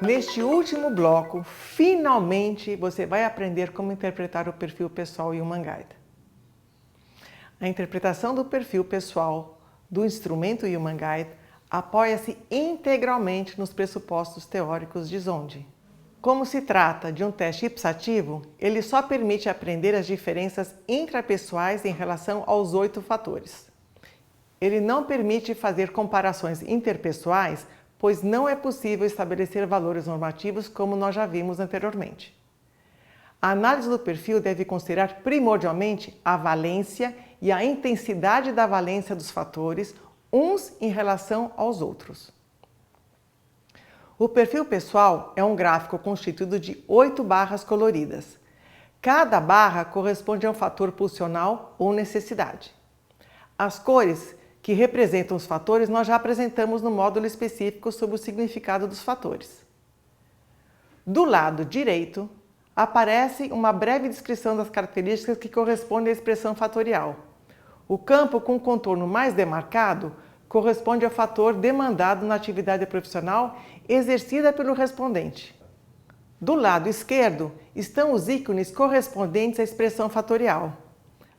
Neste último bloco, finalmente você vai aprender como interpretar o perfil pessoal Human Guide. A interpretação do perfil pessoal do instrumento Human Guide apoia-se integralmente nos pressupostos teóricos de Zondi. Como se trata de um teste ipsativo, ele só permite aprender as diferenças intrapessoais em relação aos 8 fatores. Ele não permite fazer comparações interpessoais, pois não é possível estabelecer valores normativos como nós já vimos anteriormente. A análise do perfil deve considerar primordialmente a valência e a intensidade da valência dos fatores, uns em relação aos outros. O perfil pessoal é um gráfico constituído de 8 barras coloridas. Cada barra corresponde a um fator pulsional ou necessidade. As cores que representam os fatores nós já apresentamos no módulo específico sobre o significado dos fatores. Do lado direito, aparece uma breve descrição das características que correspondem à expressão fatorial. O campo com contorno mais demarcado corresponde ao fator demandado na atividade profissional exercida pelo respondente. Do lado esquerdo estão os ícones correspondentes à expressão fatorial.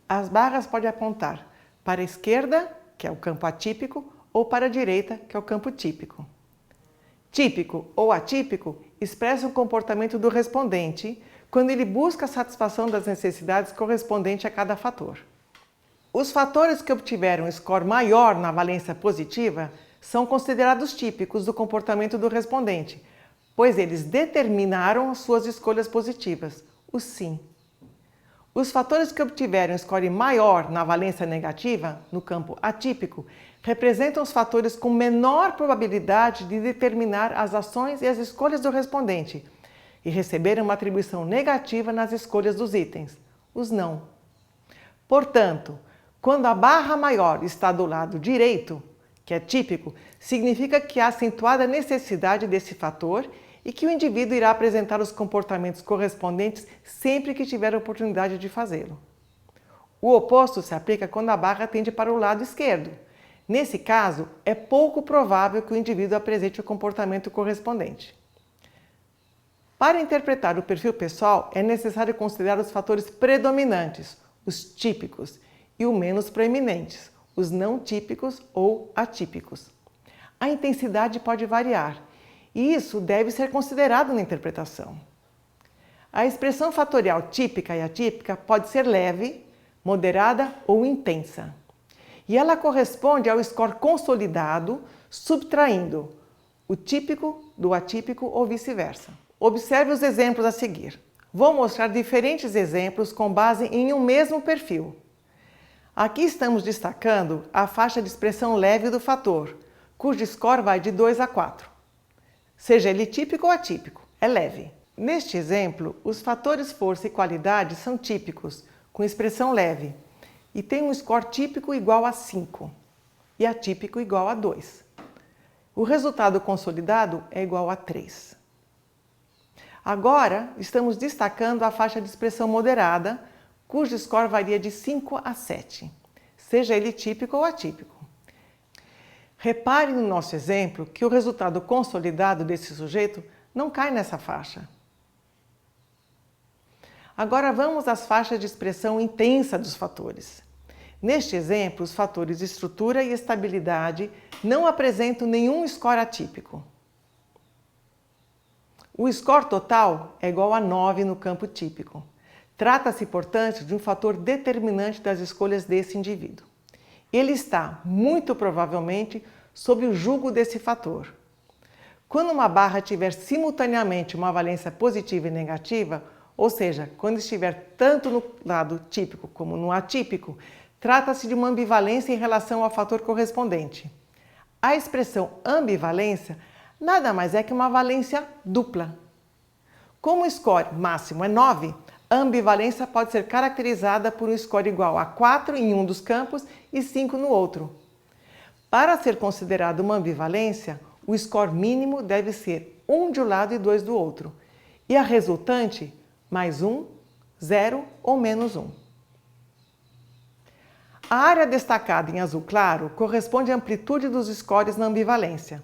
As barras podem apontar para a esquerda, que é o campo atípico, ou para a direita, que é o campo típico. Típico ou atípico expressa o comportamento do respondente quando ele busca a satisfação das necessidades correspondentes a cada fator. Os fatores que obtiveram um score maior na valência positiva são considerados típicos do comportamento do respondente, pois eles determinaram suas escolhas positivas, o sim. Os fatores que obtiveram um score maior na valência negativa, no campo atípico, representam os fatores com menor probabilidade de determinar as ações e as escolhas do respondente e receberam uma atribuição negativa nas escolhas dos itens, os não. Portanto, quando a barra maior está do lado direito, que é típico, significa que há acentuada necessidade desse fator e que o indivíduo irá apresentar os comportamentos correspondentes sempre que tiver a oportunidade de fazê-lo. O oposto se aplica quando a barra tende para o lado esquerdo. Nesse caso, é pouco provável que o indivíduo apresente o comportamento correspondente. Para interpretar o perfil pessoal, é necessário considerar os fatores predominantes, os típicos, e os menos proeminentes, os não típicos ou atípicos. A intensidade pode variar, e isso deve ser considerado na interpretação. A expressão fatorial típica e atípica pode ser leve, moderada ou intensa. E ela corresponde ao score consolidado, subtraindo o típico do atípico ou vice-versa. Observe os exemplos a seguir. Vou mostrar diferentes exemplos com base em um mesmo perfil. Aqui estamos destacando a faixa de expressão leve do fator, cujo score vai de 2 a 4. Seja ele típico ou atípico, é leve. Neste exemplo, os fatores força e qualidade são típicos, com expressão leve, e tem um score típico igual a 5 e atípico igual a 2. O resultado consolidado é igual a 3. Agora, estamos destacando a faixa de expressão moderada, cujo score varia de 5 a 7, seja ele típico ou atípico. Repare no nosso exemplo que o resultado consolidado desse sujeito não cai nessa faixa. Agora vamos às faixas de expressão intensa dos fatores. Neste exemplo, os fatores estrutura e estabilidade não apresentam nenhum score atípico. O score total é igual a 9 no campo típico. Trata-se, portanto, de um fator determinante das escolhas desse indivíduo. Ele está, muito provavelmente, sob o jugo desse fator. Quando uma barra tiver simultaneamente uma valência positiva e negativa, ou seja, quando estiver tanto no lado típico como no atípico, trata-se de uma ambivalência em relação ao fator correspondente. A expressão ambivalência nada mais é que uma valência dupla. Como o score máximo é 9, a ambivalência pode ser caracterizada por um score igual a 4 em um dos campos e 5 no outro. Para ser considerada uma ambivalência, o score mínimo deve ser 1 de um lado e 2 do outro, e a resultante, mais 1, 0 ou menos 1. A área destacada em azul claro corresponde à amplitude dos scores na ambivalência.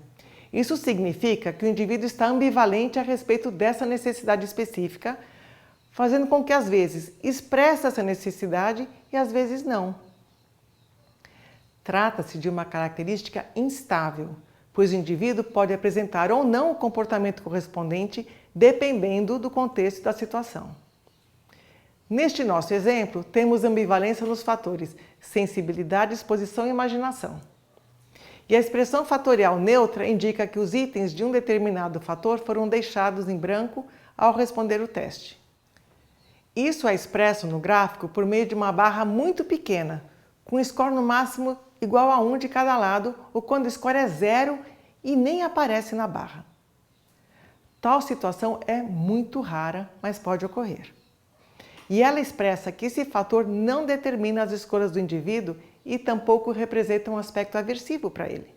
Isso significa que o indivíduo está ambivalente a respeito dessa necessidade específica, fazendo com que às vezes expresse essa necessidade e às vezes não. Trata-se de uma característica instável, pois o indivíduo pode apresentar ou não o comportamento correspondente dependendo do contexto da situação. Neste nosso exemplo, temos ambivalência nos fatores sensibilidade, exposição e imaginação. E a expressão fatorial neutra indica que os itens de um determinado fator foram deixados em branco ao responder o teste. Isso é expresso no gráfico por meio de uma barra muito pequena, com score no máximo igual a 1 de cada lado, ou quando o score é 0 e nem aparece na barra. Tal situação é muito rara, mas pode ocorrer. E ela expressa que esse fator não determina as escolhas do indivíduo e tampouco representa um aspecto aversivo para ele.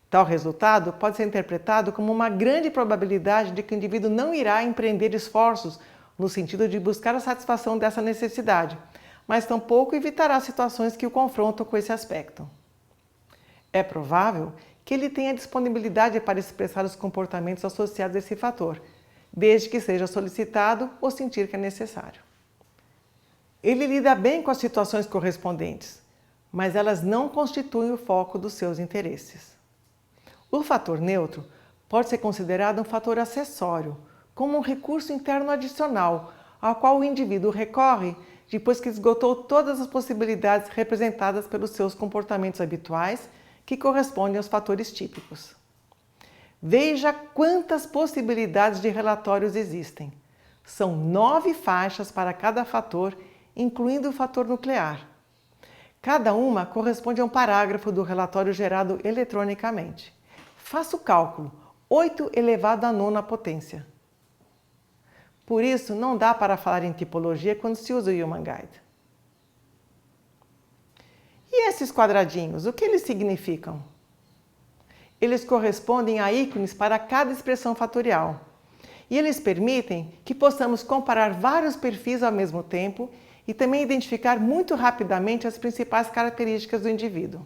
Tal resultado pode ser interpretado como uma grande probabilidade de que o indivíduo não irá empreender esforços no sentido de buscar a satisfação dessa necessidade, mas tampouco evitará situações que o confrontam com esse aspecto. É provável que ele tenha disponibilidade para expressar os comportamentos associados a esse fator, desde que seja solicitado ou sentir que é necessário. Ele lida bem com as situações correspondentes, mas elas não constituem o foco dos seus interesses. O fator neutro pode ser considerado um fator acessório, como um recurso interno adicional, ao qual o indivíduo recorre depois que esgotou todas as possibilidades representadas pelos seus comportamentos habituais, que correspondem aos fatores típicos. Veja quantas possibilidades de relatórios existem. São 9 faixas para cada fator, incluindo o fator nuclear. Cada uma corresponde a um parágrafo do relatório gerado eletronicamente. Faça o cálculo: 8 elevado à 9ª potência. Por isso, não dá para falar em tipologia quando se usa o Human Guide. E esses quadradinhos, o que eles significam? Eles correspondem a ícones para cada expressão fatorial. E eles permitem que possamos comparar vários perfis ao mesmo tempo e também identificar muito rapidamente as principais características do indivíduo.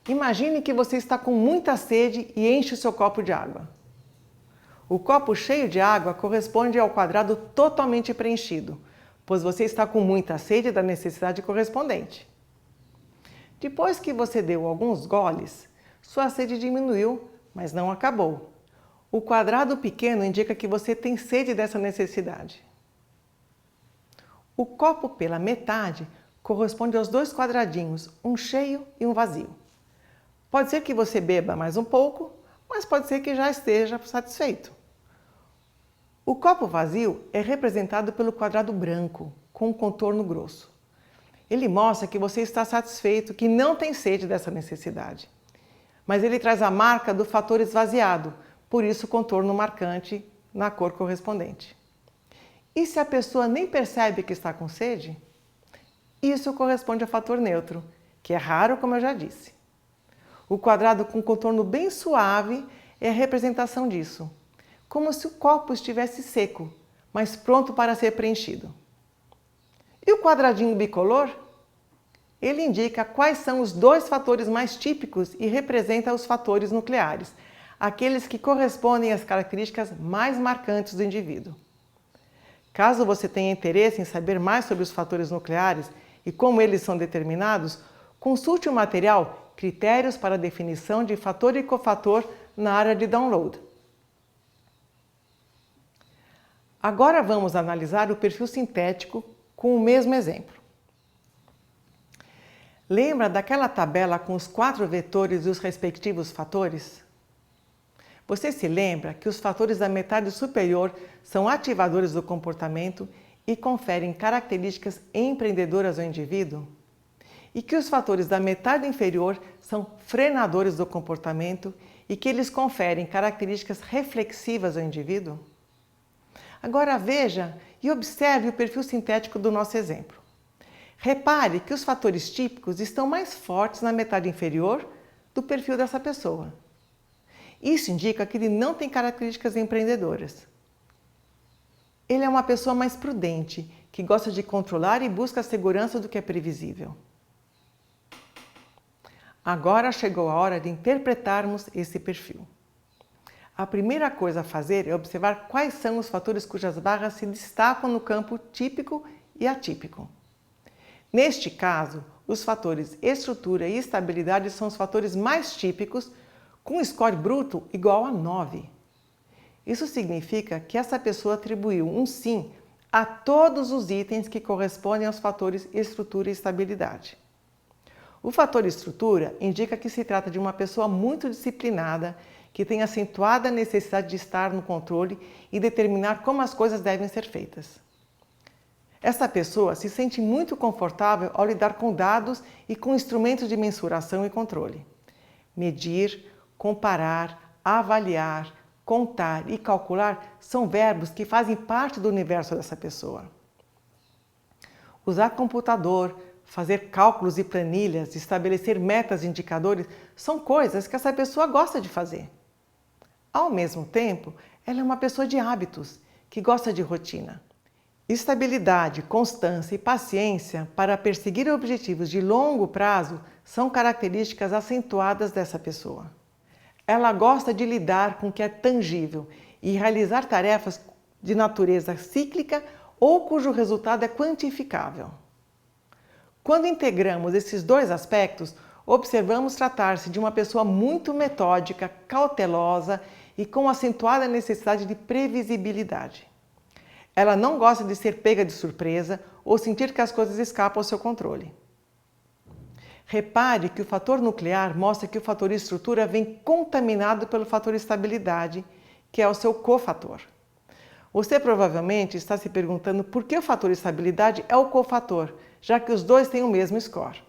Imagine que você está com muita sede e enche o seu copo de água. O copo cheio de água corresponde ao quadrado totalmente preenchido, pois você está com muita sede da necessidade correspondente. Depois que você deu alguns goles, sua sede diminuiu, mas não acabou. O quadrado pequeno indica que você tem sede dessa necessidade. O copo pela metade corresponde aos 2 quadradinhos, um cheio e um vazio. Pode ser que você beba mais um pouco, mas pode ser que já esteja satisfeito. O copo vazio é representado pelo quadrado branco, com um contorno grosso. Ele mostra que você está satisfeito, que não tem sede dessa necessidade. Mas ele traz a marca do fator esvaziado, por isso o contorno marcante na cor correspondente. E se a pessoa nem percebe que está com sede? Isso corresponde ao fator neutro, que é raro, como eu já disse. O quadrado com contorno bem suave é a representação disso, como se o copo estivesse seco, mas pronto para ser preenchido. E o quadradinho bicolor? Ele indica quais são os 2 fatores mais típicos e representa os fatores nucleares, aqueles que correspondem às características mais marcantes do indivíduo. Caso você tenha interesse em saber mais sobre os fatores nucleares e como eles são determinados, consulte o material Critérios para a definição de fator e cofator na área de download. Agora vamos analisar o perfil sintético com o mesmo exemplo. Lembra daquela tabela com os 4 vetores e os respectivos fatores? Você se lembra que os fatores da metade superior são ativadores do comportamento e conferem características empreendedoras ao indivíduo? E que os fatores da metade inferior são frenadores do comportamento e que eles conferem características reflexivas ao indivíduo? Agora veja e observe o perfil sintético do nosso exemplo. Repare que os fatores típicos estão mais fortes na metade inferior do perfil dessa pessoa. Isso indica que ele não tem características empreendedoras. Ele é uma pessoa mais prudente, que gosta de controlar e busca a segurança do que é previsível. Agora chegou a hora de interpretarmos esse perfil. A primeira coisa a fazer é observar quais são os fatores cujas barras se destacam no campo típico e atípico. Neste caso, os fatores estrutura e estabilidade são os fatores mais típicos, com score bruto igual a 9. Isso significa que essa pessoa atribuiu um sim a todos os itens que correspondem aos fatores estrutura e estabilidade. O fator estrutura indica que se trata de uma pessoa muito disciplinada, que tem acentuada necessidade de estar no controle e determinar como as coisas devem ser feitas. Essa pessoa se sente muito confortável ao lidar com dados e com instrumentos de mensuração e controle. Medir, comparar, avaliar, contar e calcular são verbos que fazem parte do universo dessa pessoa. Usar computador, fazer cálculos e planilhas, estabelecer metas e indicadores são coisas que essa pessoa gosta de fazer. Ao mesmo tempo, ela é uma pessoa de hábitos, que gosta de rotina. Estabilidade, constância e paciência para perseguir objetivos de longo prazo são características acentuadas dessa pessoa. Ela gosta de lidar com o que é tangível e realizar tarefas de natureza cíclica ou cujo resultado é quantificável. Quando integramos esses dois aspectos, observamos tratar-se de uma pessoa muito metódica, cautelosa e com acentuada necessidade de previsibilidade. Ela não gosta de ser pega de surpresa ou sentir que as coisas escapam ao seu controle. Repare que o fator nuclear mostra que o fator estrutura vem contaminado pelo fator estabilidade, que é o seu cofator. Você provavelmente está se perguntando por que o fator estabilidade é o cofator, já que os dois têm o mesmo score.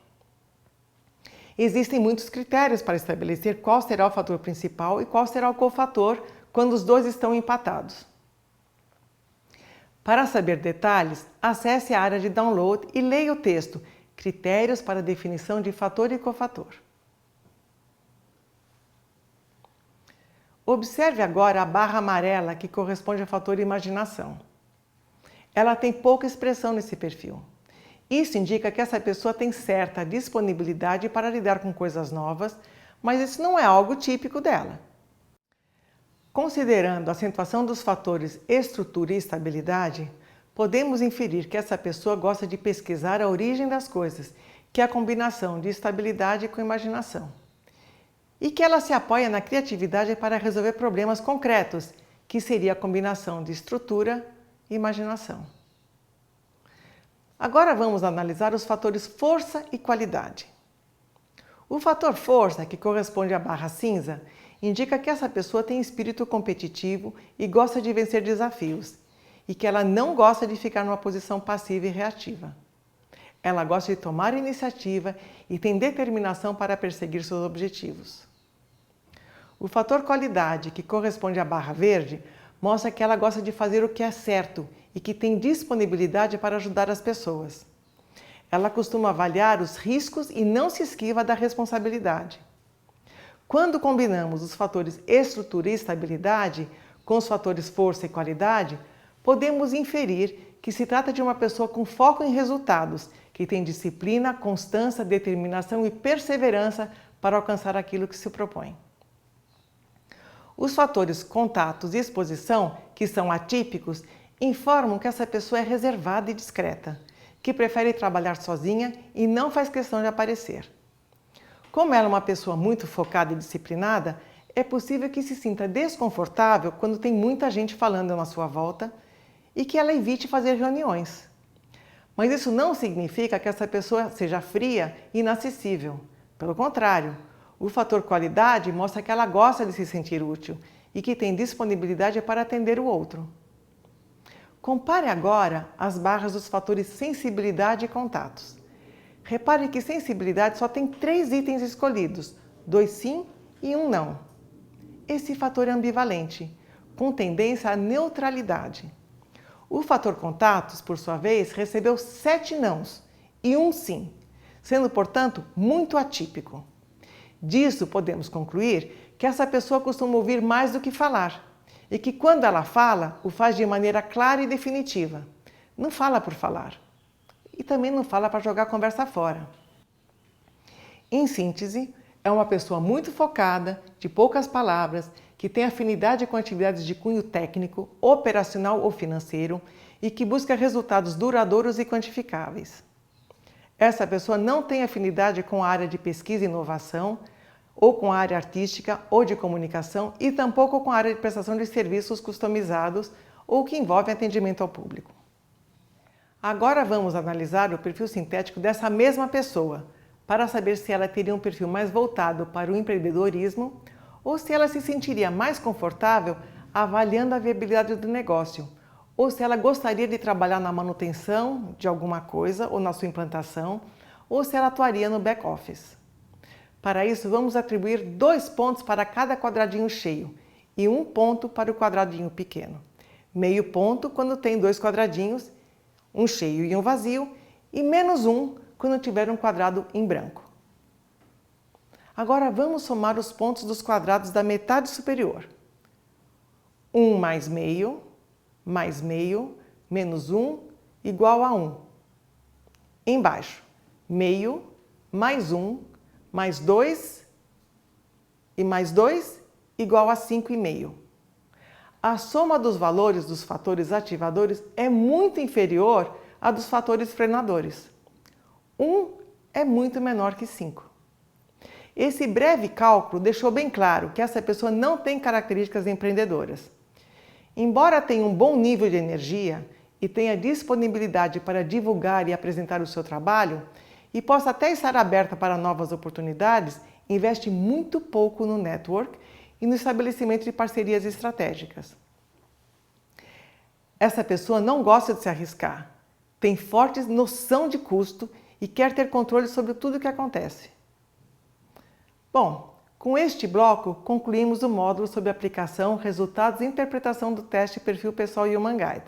Existem muitos critérios para estabelecer qual será o fator principal e qual será o cofator quando os dois estão empatados. Para saber detalhes, acesse a área de download e leia o texto Critérios para definição de fator e cofator. Observe agora a barra amarela que corresponde ao fator imaginação. Ela tem pouca expressão nesse perfil. Isso indica que essa pessoa tem certa disponibilidade para lidar com coisas novas, mas isso não é algo típico dela. Considerando a acentuação dos fatores estrutura e estabilidade, podemos inferir que essa pessoa gosta de pesquisar a origem das coisas, que é a combinação de estabilidade com imaginação. E que ela se apoia na criatividade para resolver problemas concretos, que seria a combinação de estrutura e imaginação. Agora vamos analisar os fatores força e qualidade. O fator força, que corresponde à barra cinza, indica que essa pessoa tem espírito competitivo e gosta de vencer desafios, e que ela não gosta de ficar numa posição passiva e reativa. Ela gosta de tomar iniciativa e tem determinação para perseguir seus objetivos. O fator qualidade, que corresponde à barra verde, mostra que ela gosta de fazer o que é certo e que tem disponibilidade para ajudar as pessoas. Ela costuma avaliar os riscos e não se esquiva da responsabilidade. Quando combinamos os fatores estrutura e estabilidade com os fatores força e qualidade, podemos inferir que se trata de uma pessoa com foco em resultados, que tem disciplina, constância, determinação e perseverança para alcançar aquilo que se propõe. Os fatores contatos e exposição, que são atípicos, informam que essa pessoa é reservada e discreta, que prefere trabalhar sozinha e não faz questão de aparecer. Como ela é uma pessoa muito focada e disciplinada, é possível que se sinta desconfortável quando tem muita gente falando na sua volta e que ela evite fazer reuniões. Mas isso não significa que essa pessoa seja fria e inacessível. Pelo contrário, o fator qualidade mostra que ela gosta de se sentir útil e que tem disponibilidade para atender o outro. Compare agora as barras dos fatores sensibilidade e contatos. Repare que sensibilidade só tem 3 itens escolhidos, 2 sim e 1 não. Esse fator é ambivalente, com tendência à neutralidade. O fator contatos, por sua vez, recebeu 7 nãos e 1 sim, sendo, portanto, muito atípico. Disso podemos concluir que essa pessoa costuma ouvir mais do que falar e que quando ela fala, o faz de maneira clara e definitiva. Não fala por falar. E também não fala para jogar a conversa fora. Em síntese, É uma pessoa muito focada, de poucas palavras, que tem afinidade com atividades de cunho técnico, operacional ou financeiro e que busca resultados duradouros e quantificáveis. Essa pessoa não tem afinidade com a área de pesquisa e inovação, ou com a área artística ou de comunicação e tampouco com a área de prestação de serviços customizados ou que envolve atendimento ao público. Agora vamos analisar o perfil sintético dessa mesma pessoa, para saber se ela teria um perfil mais voltado para o empreendedorismo ou se ela se sentiria mais confortável avaliando a viabilidade do negócio, ou se ela gostaria de trabalhar na manutenção de alguma coisa ou na sua implantação, ou se ela atuaria no back-office. Para isso, vamos atribuir 2 pontos para cada quadradinho cheio e 1 ponto para o quadradinho pequeno. Meio ponto quando tem 2 quadradinhos, um cheio e um vazio, e menos 1 quando tiver um quadrado em branco. Agora vamos somar os pontos dos quadrados da metade superior. 1 mais meio, menos 1, igual a 1. Embaixo, meio, mais 1, mais 2 e mais 2 igual a 5,5. A soma dos valores dos fatores ativadores é muito inferior à dos fatores frenadores. 1 é muito menor que 5. Esse breve cálculo deixou bem claro que essa pessoa não tem características empreendedoras. Embora tenha um bom nível de energia e tenha disponibilidade para divulgar e apresentar o seu trabalho, e possa até estar aberta para novas oportunidades, investe muito pouco no network e no estabelecimento de parcerias estratégicas. Essa pessoa não gosta de se arriscar, tem forte noção de custo e quer ter controle sobre tudo o que acontece. Bom, com este bloco concluímos o módulo sobre aplicação, resultados e interpretação do teste Perfil Pessoal Human Guide.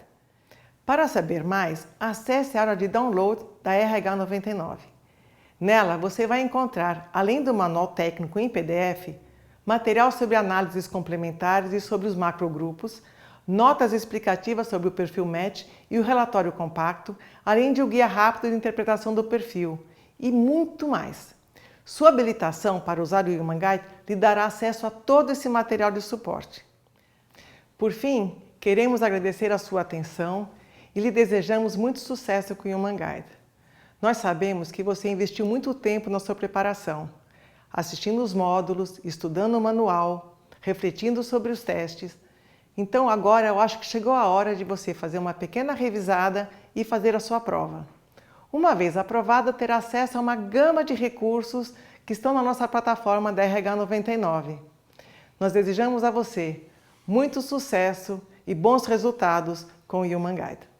Para saber mais, acesse a área de download da RH 99. Nela você vai encontrar, além do manual técnico em PDF, material sobre análises complementares e sobre os macrogrupos, notas explicativas sobre o perfil Match e o relatório compacto, além de um guia rápido de interpretação do perfil e muito mais. Sua habilitação para usar o Human Guide lhe dará acesso a todo esse material de suporte. Por fim, queremos agradecer a sua atenção e lhe desejamos muito sucesso com o Human Guide. Nós sabemos que você investiu muito tempo na sua preparação, assistindo os módulos, estudando o manual, refletindo sobre os testes. Então agora eu acho que chegou a hora de você fazer uma pequena revisada e fazer a sua prova. Uma vez aprovada, terá acesso a uma gama de recursos que estão na nossa plataforma da RH 99. Nós desejamos a você muito sucesso e bons resultados com o Human Guide.